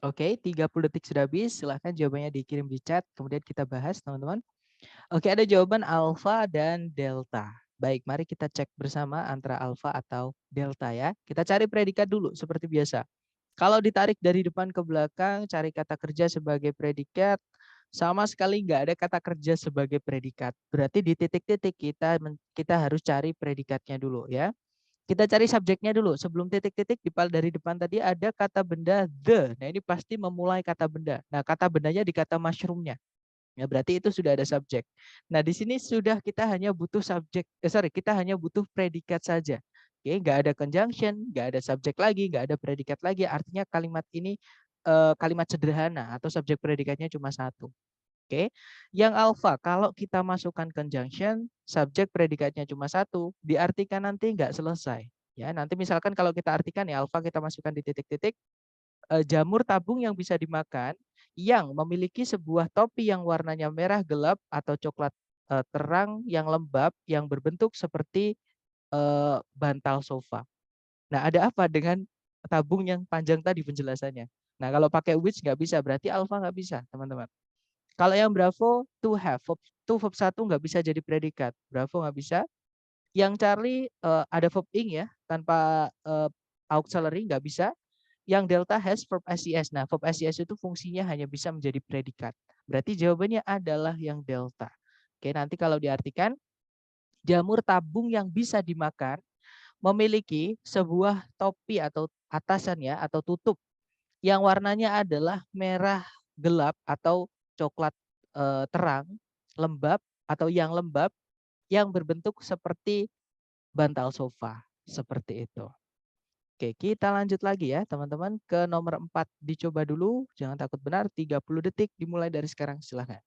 Oke, 30 detik sudah habis. Silahkan jawabannya dikirim di chat. Kemudian kita bahas, teman-teman. Oke, ada jawaban alfa dan delta. Baik, mari kita cek bersama antara alfa atau delta ya. Kita cari predikat dulu seperti biasa. Kalau ditarik dari depan ke belakang, cari kata kerja sebagai predikat. Sama sekali nggak ada kata kerja sebagai predikat. Berarti di titik-titik kita harus cari predikatnya dulu ya. Kita cari subjeknya dulu. Sebelum titik-titik dari depan tadi ada kata benda the. Nah ini pasti memulai kata benda. Nah kata bendanya di kata mushroomnya. Ya berarti itu sudah ada subjek. Nah di sini sudah kita hanya butuh kita hanya butuh predikat saja. Oke, nggak ada conjunction, nggak ada subjek lagi, nggak ada predikat lagi. Artinya kalimat ini kalimat sederhana atau subjek predikatnya cuma satu. Oke, yang alpha kalau kita masukkan conjunction, subjek predikatnya cuma satu, diartikan nanti nggak selesai. Ya, nanti misalkan kalau kita artikan ya alpha kita masukkan di titik-titik, jamur tabung yang bisa dimakan, yang memiliki sebuah topi yang warnanya merah gelap atau coklat terang yang lembab yang berbentuk seperti bantal sofa. Nah, ada apa dengan tabung yang panjang tadi penjelasannya? Nah, kalau pakai which nggak bisa, berarti alpha nggak bisa, teman-teman. Kalau yang Bravo, to have. To verb 1 nggak bisa jadi predikat. Bravo nggak bisa. Yang Charlie ada verb ing ya, tanpa auxiliary nggak bisa. Yang Delta has verb SES. Nah, verb SES itu fungsinya hanya bisa menjadi predikat. Berarti jawabannya adalah yang Delta. Oke, nanti kalau diartikan, jamur tabung yang bisa dimakan memiliki sebuah topi atau atasan ya, atau tutup yang warnanya adalah merah gelap atau coklat terang, lembab atau yang lembab yang berbentuk seperti bantal sofa. Seperti itu. Oke, kita lanjut lagi ya teman-teman ke nomor 4. Dicoba dulu, jangan takut benar. 30 detik dimulai dari sekarang, silahkan.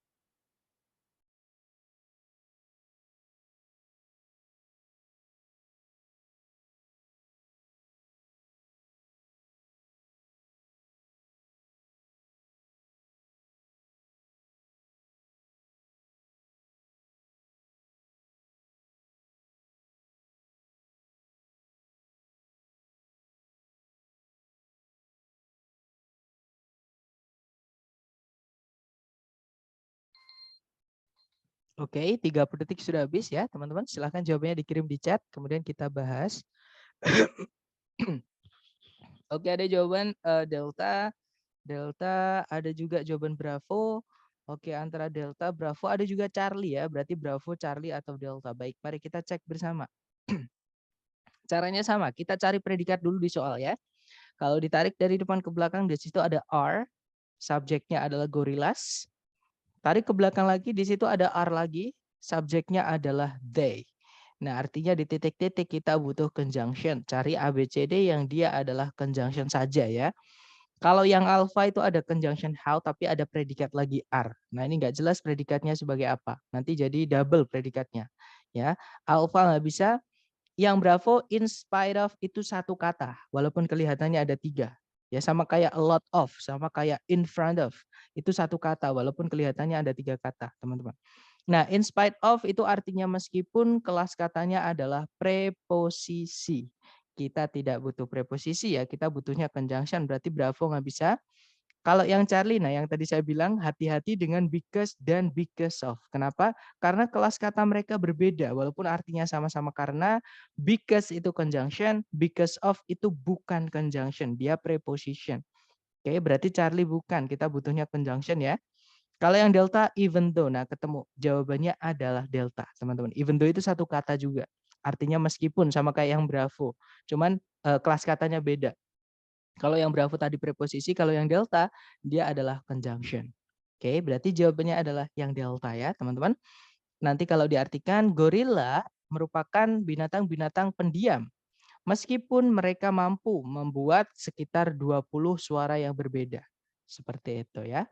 Oke, 30 detik sudah habis ya teman-teman. Silahkan jawabannya dikirim di chat, kemudian kita bahas. Oke, ada jawaban Delta. Delta, ada juga jawaban Bravo. Oke, antara Delta, Bravo, ada juga Charlie ya. Berarti Bravo, Charlie, atau Delta. Baik, mari kita cek bersama. Caranya sama, kita cari predikat dulu di soal ya. Kalau ditarik dari depan ke belakang, di situ ada R. Subjeknya adalah gorillas. Tarik ke belakang lagi, di situ ada R lagi. Subjeknya adalah they. Nah, artinya di titik-titik kita butuh conjunction. Cari ABCD yang dia adalah conjunction saja ya. Kalau yang alpha itu ada conjunction how, tapi ada predikat lagi are. Nah, ini nggak jelas predikatnya sebagai apa. Nanti jadi double predikatnya. Ya, alpha nggak bisa. Yang bravo in spite of itu satu kata, walaupun kelihatannya ada 3. Ya, sama kayak a lot of, sama kayak in front of. Itu satu kata, walaupun kelihatannya ada 3 kata, teman-teman. Nah, in spite of itu artinya meskipun kelas katanya adalah preposisi. Kita tidak butuh preposisi ya, kita butuhnya conjunction, berarti bravo nggak bisa. Kalau yang Charlie, nah yang tadi saya bilang hati-hati dengan because dan because of. Kenapa? Karena kelas kata mereka berbeda, walaupun artinya sama-sama karena because itu conjunction, because of itu bukan conjunction, dia preposition. Oke, berarti Charlie bukan, kita butuhnya conjunction ya. Kalau yang delta, even though, nah ketemu. Jawabannya adalah delta, teman-teman. Even though itu satu kata juga. Artinya meskipun, sama kayak yang bravo. Cuman kelas katanya beda. Kalau yang bravo tadi preposisi, kalau yang delta dia adalah conjunction. Oke, berarti jawabannya adalah yang delta ya, teman-teman. Nanti kalau diartikan gorila merupakan binatang-binatang pendiam. Meskipun mereka mampu membuat sekitar 20 suara yang berbeda. Seperti itu ya.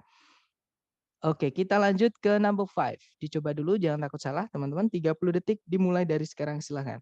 Oke, kita lanjut ke number 5. Dicoba dulu, jangan takut salah teman-teman. 30 detik dimulai dari sekarang, silahkan.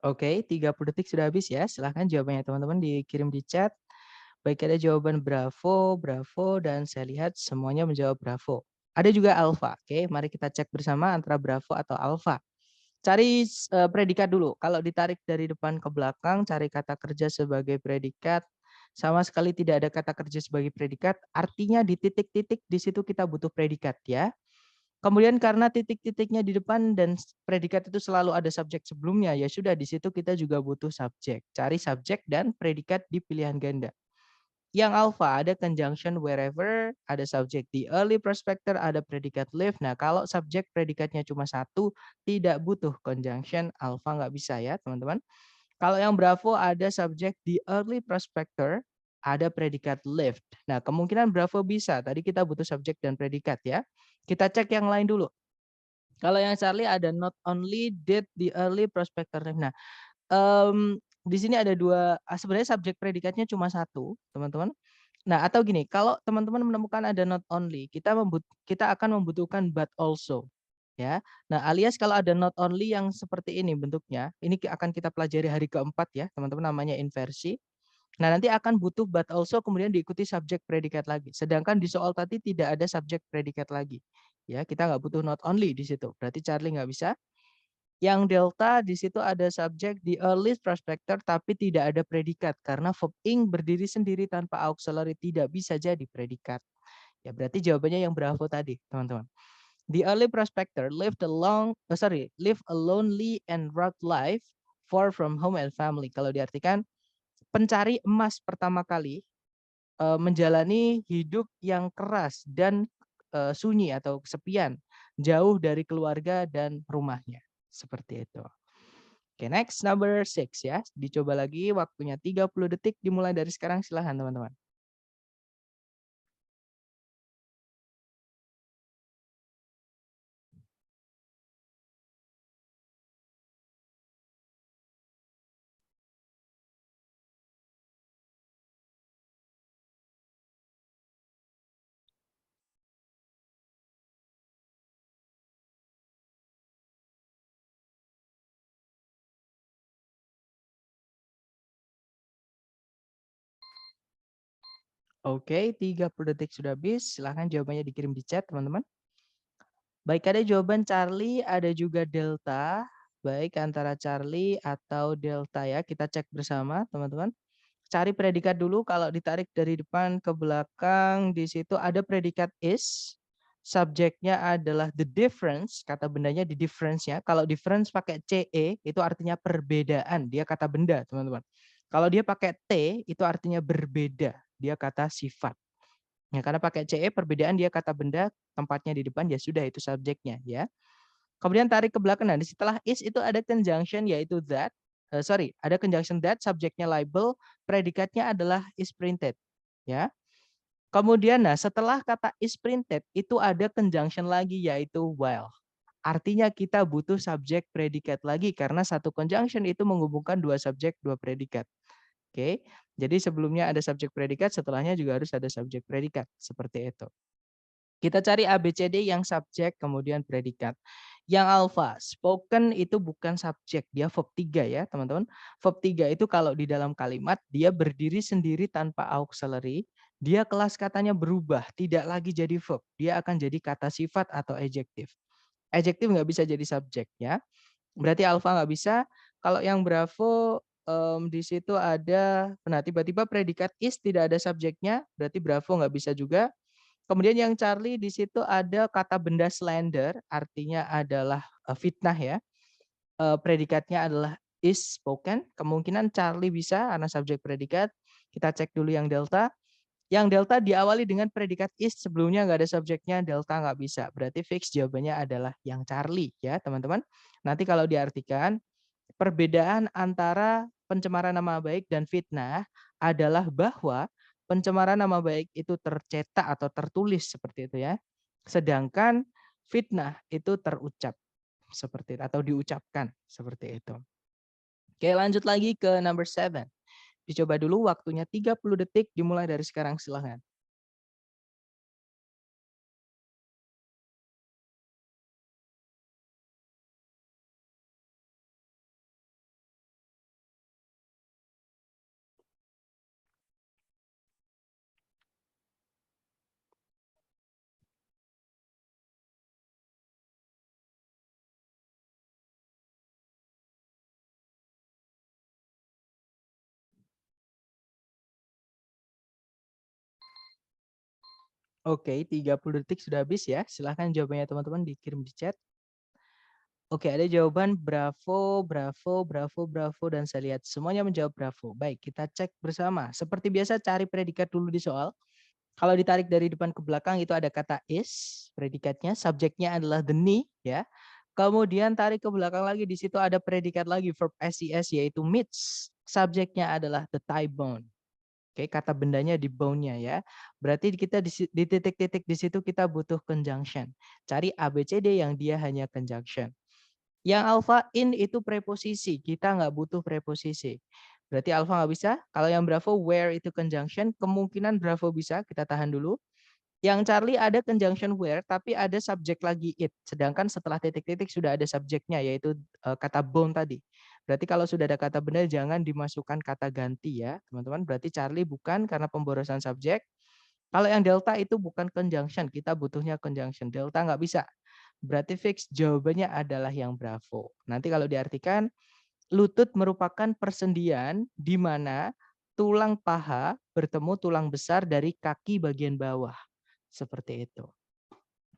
Oke, 30 detik sudah habis ya. Silahkan jawabannya teman-teman dikirim di chat. Baik, ada jawaban bravo, bravo, dan saya lihat semuanya menjawab bravo. Ada juga alfa. Oke, mari kita cek bersama antara bravo atau alfa. Cari predikat dulu. Kalau ditarik dari depan ke belakang, cari kata kerja sebagai predikat. Sama sekali tidak ada kata kerja sebagai predikat. Artinya di titik-titik di situ kita butuh predikat ya. Kemudian karena titik-titiknya di depan dan predikat itu selalu ada subjek sebelumnya, ya sudah di situ kita juga butuh subjek. Cari subjek dan predikat di pilihan ganda. Yang alpha ada conjunction wherever, ada subjek di early prospector, ada predikat live. Nah, kalau subjek predikatnya cuma satu, tidak butuh conjunction, alpha nggak bisa ya teman-teman. Kalau yang bravo ada subjek di early prospector, ada predikat lived. Nah, kemungkinan bravo bisa. Tadi kita butuh subjek dan predikat ya. Kita cek yang lain dulu. Kalau yang Charlie ada not only did the early prospector live. Nah, di sini ada dua, sebenarnya subjek predikatnya cuma satu, teman-teman. Nah, atau gini, kalau teman-teman menemukan ada not only, kita akan membutuhkan but also. Ya. Nah, alias kalau ada not only yang seperti ini bentuknya, ini akan kita pelajari hari keempat ya, teman-teman, namanya inversi. Nah, nanti akan butuh but also kemudian diikuti subjek predikat lagi. Sedangkan di soal tadi tidak ada subjek predikat lagi. Ya, kita nggak butuh not only di situ. Berarti Charlie nggak bisa. Yang delta di situ ada subjek di early prospector tapi tidak ada predikat karena verb ing berdiri sendiri tanpa auxiliary tidak bisa jadi predikat. Ya, berarti jawabannya yang bravo tadi, teman-teman. The early prospector lived a lonely and rugged life far from home and family. Kalau diartikan pencari emas pertama kali menjalani hidup yang keras dan sunyi atau kesepian, jauh dari keluarga dan rumahnya. Seperti itu. Oke, next number 6 ya. Dicoba lagi waktunya 30 detik dimulai dari sekarang, silahkan teman-teman. Oke, 30 detik sudah habis. Silahkan jawabannya dikirim di chat, teman-teman. Baik, ada jawaban Charlie, ada juga Delta. Baik, antara Charlie atau Delta ya. Kita cek bersama, teman-teman. Cari predikat dulu. Kalau ditarik dari depan ke belakang, di situ ada predikat is. Subjeknya adalah the difference. Kata bendanya di difference-nya. Kalau difference pakai CE, itu artinya perbedaan. Dia kata benda, teman-teman. Kalau dia pakai T, itu artinya berbeda. Dia kata sifat. Ya, karena pakai CE perbedaan dia kata benda, tempatnya di depan, ya sudah itu subjeknya ya. Kemudian tarik ke belakang, nah setelah is itu ada conjunction yaitu that. Ada conjunction that, subjeknya label, predikatnya adalah is printed ya. Kemudian nah setelah kata is printed itu ada conjunction lagi yaitu while. Artinya kita butuh subjek predikat lagi karena satu conjunction itu menghubungkan dua subjek dua predikat. Oke. Jadi sebelumnya ada subjek predikat, setelahnya juga harus ada subjek predikat. Seperti itu. Kita cari ABCD yang subjek kemudian predikat. Yang alpha, spoken itu bukan subjek, dia verb 3 ya teman-teman. Verb 3 itu kalau di dalam kalimat dia berdiri sendiri tanpa auxiliary, dia kelas katanya berubah, tidak lagi jadi verb, dia akan jadi kata sifat atau adjektif. Adjektif nggak bisa jadi subjek ya. Berarti alpha nggak bisa. Kalau yang bravo di situ ada, nah tiba-tiba predikat is tidak ada subjeknya, berarti bravo nggak bisa juga. Kemudian yang Charlie di situ ada kata benda slander, artinya adalah fitnah ya. Predikatnya adalah is spoken. Kemungkinan Charlie bisa karena subjek predikat. Kita cek dulu yang delta. Yang delta diawali dengan predikat is, sebelumnya nggak ada subjeknya, delta nggak bisa. Berarti fix jawabannya adalah yang Charlie ya teman-teman. Nanti kalau diartikan, perbedaan antara pencemaran nama baik dan fitnah adalah bahwa pencemaran nama baik itu tercetak atau tertulis seperti itu ya. Sedangkan fitnah itu terucap seperti itu atau diucapkan seperti itu. Oke, lanjut lagi ke number 7. Dicoba dulu waktunya 30 detik dimulai dari sekarang, silahkan. Oke, 30 detik sudah habis ya. Silahkan jawabannya teman-teman dikirim di chat. Oke, ada jawaban bravo, bravo, bravo, bravo, dan saya lihat semuanya menjawab bravo. Baik, kita cek bersama. Seperti biasa cari predikat dulu di soal. Kalau ditarik dari depan ke belakang itu ada kata is, predikatnya, subjeknya adalah the knee, ya. Kemudian tarik ke belakang lagi, di situ ada predikat lagi, verb SES, yaitu meets. Subjeknya adalah the thigh bone. Oke, kata bendanya di bone-nya ya. Berarti kita di titik-titik di situ kita butuh conjunction. Cari ABCD yang dia hanya conjunction. Yang alpha in itu preposisi, kita nggak butuh preposisi. Berarti alpha nggak bisa. Kalau yang bravo where itu conjunction, kemungkinan bravo bisa, kita tahan dulu. Yang Charlie ada conjunction where, tapi ada subjek lagi it. Sedangkan setelah titik-titik sudah ada subjeknya, yaitu kata bone tadi. Berarti kalau sudah ada kata benda, jangan dimasukkan kata ganti ya, teman-teman. Berarti Charlie bukan karena pemborosan subjek. Kalau yang delta itu bukan conjunction, kita butuhnya conjunction. Delta nggak bisa. Berarti fix jawabannya adalah yang bravo. Nanti kalau diartikan, lutut merupakan persendian di mana tulang paha bertemu tulang besar dari kaki bagian bawah. Seperti itu.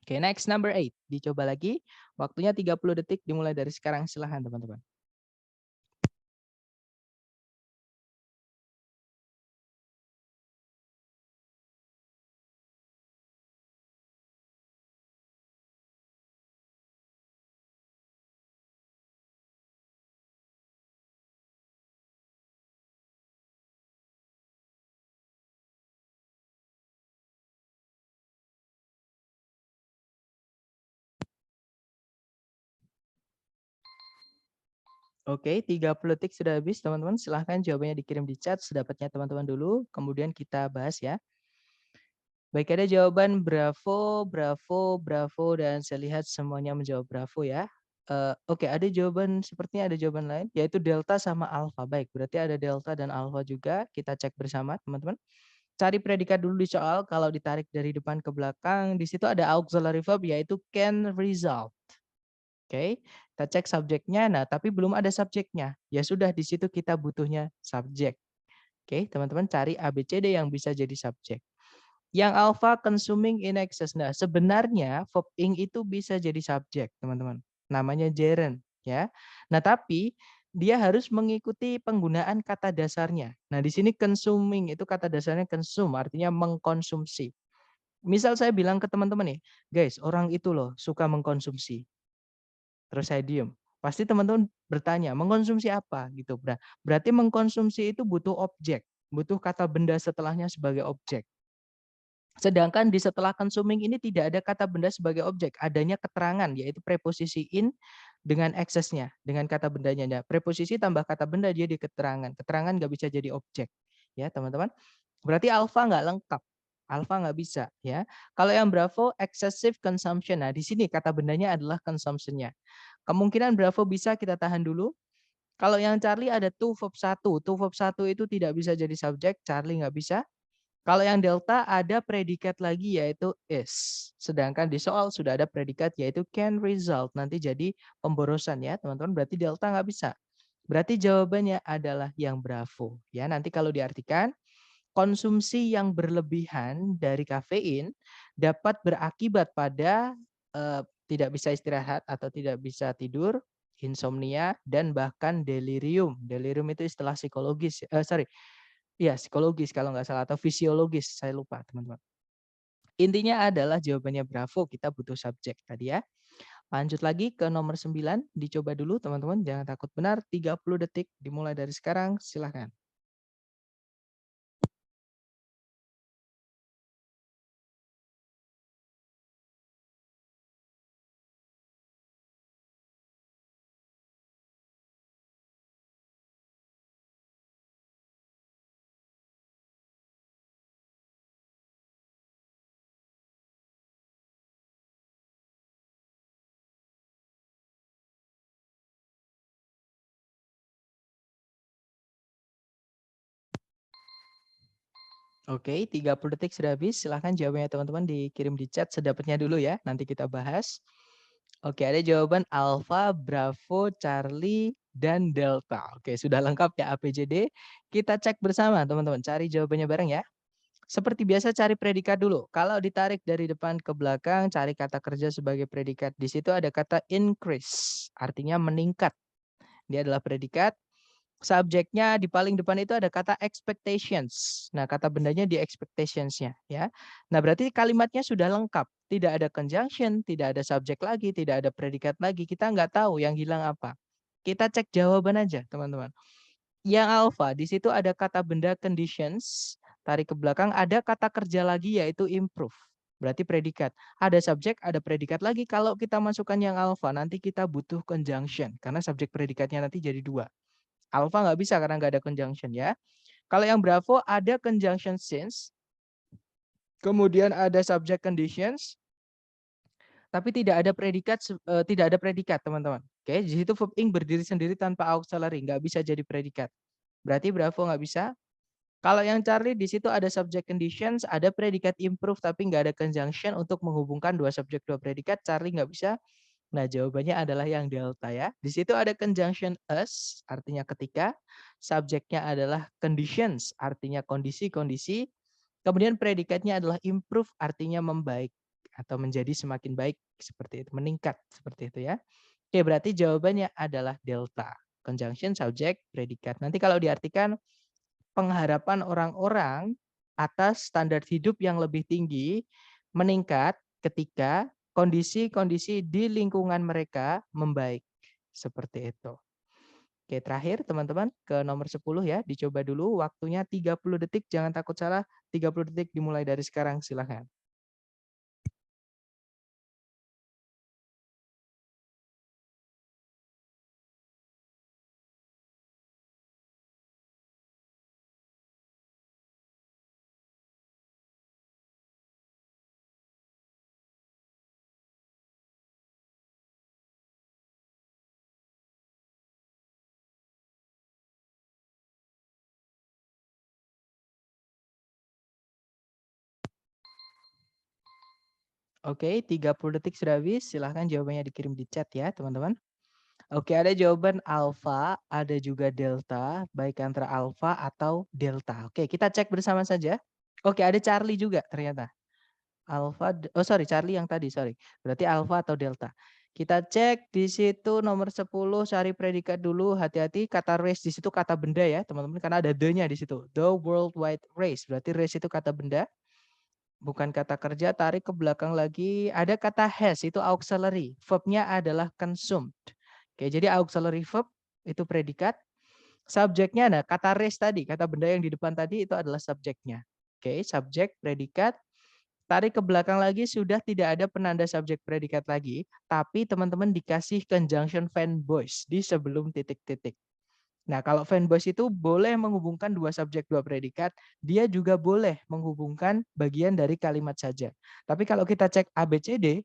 Oke, next number 8. Dicoba lagi. Waktunya 30 detik dimulai dari sekarang. Silahkan teman-teman. Oke, 30 detik sudah habis teman-teman. Silahkan jawabannya dikirim di chat sedapatnya teman-teman dulu. Kemudian kita bahas ya. Baik, ada jawaban bravo, bravo, bravo, dan saya lihat semuanya menjawab bravo ya. Oke, ada jawaban, sepertinya ada jawaban lain, yaitu delta sama alpha. Baik, berarti ada delta dan alpha juga. Kita cek bersama teman-teman. Cari predikat dulu di soal, kalau ditarik dari depan ke belakang, di situ ada auxiliary verb, yaitu can result. Oke, kita cek subjeknya, nah tapi belum ada subjeknya. Ya sudah, di situ kita butuhnya subjek. Oke, teman-teman cari ABCD yang bisa jadi subjek. Yang alpha consuming in excess. Nah, sebenarnya verb ing itu bisa jadi subjek, teman-teman. Namanya gerund, ya. Nah, tapi dia harus mengikuti penggunaan kata dasarnya. Nah, di sini consuming itu kata dasarnya consume, artinya mengkonsumsi. Misal saya bilang ke teman-teman nih, guys, orang itu loh suka mengkonsumsi. Terus saya diem. Pasti teman-teman bertanya, mengkonsumsi apa gitu. Nah, berarti mengkonsumsi itu butuh objek, butuh kata benda setelahnya sebagai objek. Sedangkan di setelah consuming ini tidak ada kata benda sebagai objek, adanya keterangan yaitu preposisi in dengan eksesnya, dengan kata bendanya. Nah, preposisi tambah kata benda jadi keterangan. Keterangan nggak bisa jadi objek. ya teman-teman. Berarti alpha nggak lengkap. Alpha nggak bisa ya. Kalau yang Bravo excessive consumption. Nah, di sini kata bendanya adalah consumption-nya. Kemungkinan Bravo bisa kita tahan dulu. Kalau yang Charlie ada to verb 1. To verb 1 itu tidak bisa jadi subjek, Charlie nggak bisa. Kalau yang delta ada predikat lagi yaitu is. Sedangkan di soal sudah ada predikat yaitu can result. Nanti jadi pemborosan ya teman-teman. Berarti delta nggak bisa. Berarti jawabannya adalah yang Bravo. Ya, nanti kalau diartikan konsumsi yang berlebihan dari kafein dapat berakibat pada tidak bisa istirahat atau tidak bisa tidur, insomnia, dan bahkan delirium. Delirium itu istilah psikologis, ya psikologis kalau nggak salah atau fisiologis, saya lupa teman-teman. Intinya adalah jawabannya Bravo, kita butuh subjek tadi ya. Lanjut lagi ke nomor 9, dicoba dulu teman-teman, jangan takut benar, 30 detik dimulai dari sekarang, silahkan. Oke, 30 detik sudah habis. Silahkan jawabannya teman-teman dikirim di chat sedapatnya dulu ya. Nanti kita bahas. Oke, ada jawaban Alpha, Bravo, Charlie, dan Delta. Oke, sudah lengkap ya ABCD. Kita cek bersama teman-teman. Cari jawabannya bareng ya. Seperti biasa cari predikat dulu. Kalau ditarik dari depan ke belakang, cari kata kerja sebagai predikat. Di situ ada kata increase, artinya meningkat. Dia adalah predikat. Subjeknya di paling depan itu ada kata expectations. Nah, kata bendanya di expectations-nya ya. Nah, berarti kalimatnya sudah lengkap. Tidak ada conjunction, tidak ada subjek lagi, tidak ada predikat lagi. Kita nggak tahu yang hilang apa. Kita cek jawaban aja, teman-teman. Yang alpha, di situ ada kata benda conditions. Tarik ke belakang, ada kata kerja lagi yaitu improve. Berarti predikat. Ada subjek, ada predikat lagi. Kalau kita masukkan yang alpha, nanti kita butuh conjunction. Karena subjek predikatnya nanti jadi 2. Alpha nggak bisa karena nggak ada conjunction ya. Kalau yang Bravo ada conjunction since, kemudian ada subject conditions, tapi tidak ada predikat, teman-teman. Oke, di situ verb ing berdiri sendiri tanpa auxiliary, nggak bisa jadi predikat. Berarti Bravo nggak bisa. Kalau yang Charlie di situ ada subject conditions, ada predikat improve tapi nggak ada conjunction untuk menghubungkan dua subjek dua predikat. Charlie nggak bisa. Nah, jawabannya adalah yang delta ya. Di situ ada conjunction as, artinya ketika. Subjeknya adalah conditions, artinya kondisi-kondisi. Kemudian predikatnya adalah improve, artinya membaik atau menjadi semakin baik seperti itu, meningkat seperti itu ya. Oke, berarti jawabannya adalah delta. Conjunction, subject, predikat. Nanti kalau diartikan pengharapan orang-orang atas standar hidup yang lebih tinggi meningkat ketika kondisi-kondisi di lingkungan mereka membaik. Seperti itu. Oke, terakhir teman-teman ke nomor 10 ya. Dicoba dulu waktunya 30 detik. Jangan takut salah. 30 detik dimulai dari sekarang. Silahkan. Oke, 30 detik sudah habis. Silahkan jawabannya dikirim di chat ya, teman-teman. Oke, ada jawaban alfa, ada juga delta, baik antara alfa atau delta. Oke, kita cek bersama saja. Oke, ada Charlie juga ternyata. Alfa, Charlie yang tadi, sorry. Berarti alfa atau delta. Kita cek di situ nomor 10, cari predikat dulu, hati-hati kata race di situ kata benda ya, teman-teman, karena ada the-nya di situ. The worldwide race, berarti race itu kata benda. Bukan kata kerja, tarik ke belakang lagi. Ada kata has, itu auxiliary. Verb-nya adalah consumed. Oke, jadi auxiliary verb itu predikat. Subjeknya, nah kata race tadi, kata benda yang di depan tadi itu adalah subjeknya. Oke, subjek, predikat. Tarik ke belakang lagi, sudah tidak ada penanda subjek predikat lagi. Tapi teman-teman dikasih conjunction fanboys di sebelum titik-titik. Nah, kalau fanboys itu boleh menghubungkan dua subjek, dua predikat. Dia juga boleh menghubungkan bagian dari kalimat saja. Tapi kalau kita cek ABCD,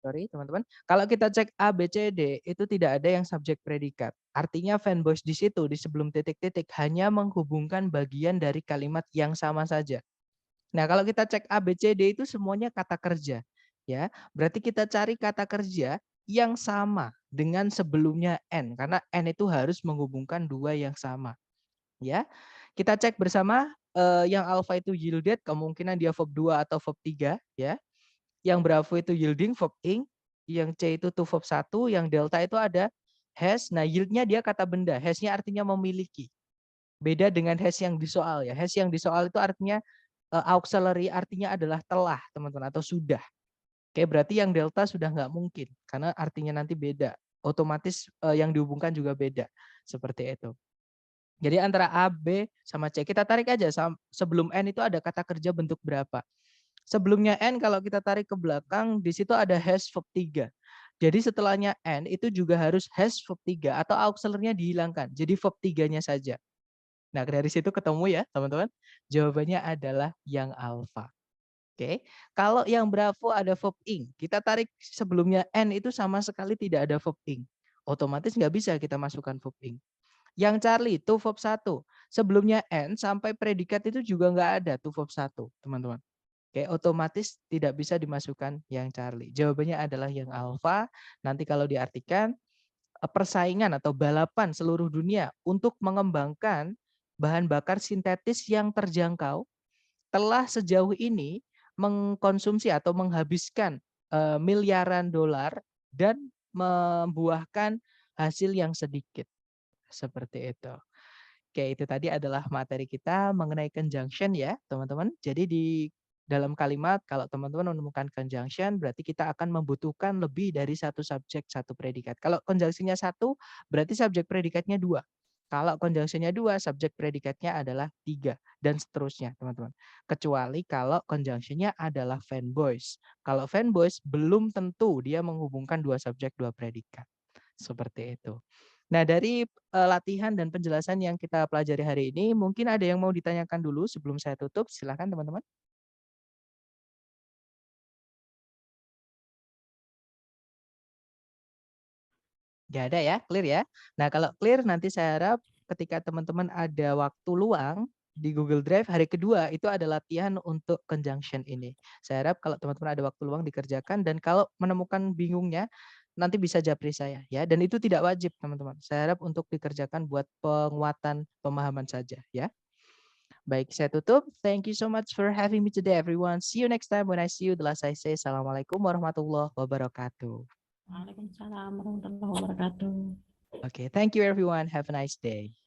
sorry teman-teman, kalau kita cek ABCD itu tidak ada yang subjek predikat. Artinya fanboys di situ, di sebelum titik-titik, hanya menghubungkan bagian dari kalimat yang sama saja. Nah, kalau kita cek ABCD itu semuanya kata kerja. Ya, berarti kita cari kata kerja yang sama dengan sebelumnya N, karena N itu harus menghubungkan dua yang sama. Ya, kita cek bersama yang alpha itu yielded, kemungkinan dia verb 2 atau verb 3. Ya, yang bravo itu yielding, verb ing. Yang C itu to verb 1, yang delta itu ada has. Nah, yieldnya dia kata benda, hasnya artinya memiliki. Beda dengan has yang di soal ya. Has yang di soal itu artinya auxiliary, artinya adalah telah, teman-teman, atau sudah. Oke, berarti yang delta sudah nggak mungkin karena artinya nanti beda. Otomatis yang dihubungkan juga beda. Seperti itu. Jadi antara A, B, sama C. Kita tarik aja sebelum N itu ada kata kerja bentuk berapa. Sebelumnya N kalau kita tarik ke belakang di situ ada has verb 3. Jadi setelahnya N itu juga harus has verb 3 atau auxiliary-nya dihilangkan. Jadi verb 3-nya saja. Nah, dari situ ketemu ya, teman-teman. Jawabannya adalah yang alfa. Oke, kalau yang bravo ada verb ing, kita tarik sebelumnya N itu sama sekali tidak ada verb ing. Otomatis nggak bisa kita masukkan verb ing. Yang Charlie itu verb 1. Sebelumnya N sampai predikat itu juga nggak ada tuh verb 1, teman-teman. Oke, otomatis tidak bisa dimasukkan yang Charlie. Jawabannya adalah yang alfa. Nanti kalau diartikan persaingan atau balapan seluruh dunia untuk mengembangkan bahan bakar sintetis yang terjangkau telah sejauh ini mengkonsumsi atau menghabiskan miliaran dolar dan membuahkan hasil yang sedikit. Seperti itu. Oke, itu tadi adalah materi kita mengenai conjunction ya, teman-teman. Jadi di dalam kalimat kalau teman-teman menemukan conjunction berarti kita akan membutuhkan lebih dari satu subjek, satu predikat. Kalau conjunctionnya satu, berarti subjek predikatnya 2. Kalau conjunctionnya 2, subjek predikatnya adalah 3 dan seterusnya, teman-teman. Kecuali kalau conjunctionnya adalah fanboys. Kalau fanboys belum tentu dia menghubungkan dua subjek, dua predikat. Seperti itu. Nah, dari latihan dan penjelasan yang kita pelajari hari ini, mungkin ada yang mau ditanyakan dulu sebelum saya tutup. Silakan teman-teman. Nggak ada ya, clear ya. Nah, kalau clear nanti saya harap ketika teman-teman ada waktu luang di Google Drive hari kedua itu ada latihan untuk conjunction ini. Saya harap kalau teman-teman ada waktu luang dikerjakan dan kalau menemukan bingungnya nanti bisa japri saya ya. Dan itu tidak wajib teman-teman. Saya harap untuk dikerjakan buat penguatan pemahaman saja ya. Baik, saya tutup. Thank you so much for having me today everyone. See you next time when I see you. The last I say, Assalamualaikum warahmatullahi wabarakatuh. Waalaikumsalam warahmatullahi wabarakatuh. Okay, thank you everyone. Have a nice day.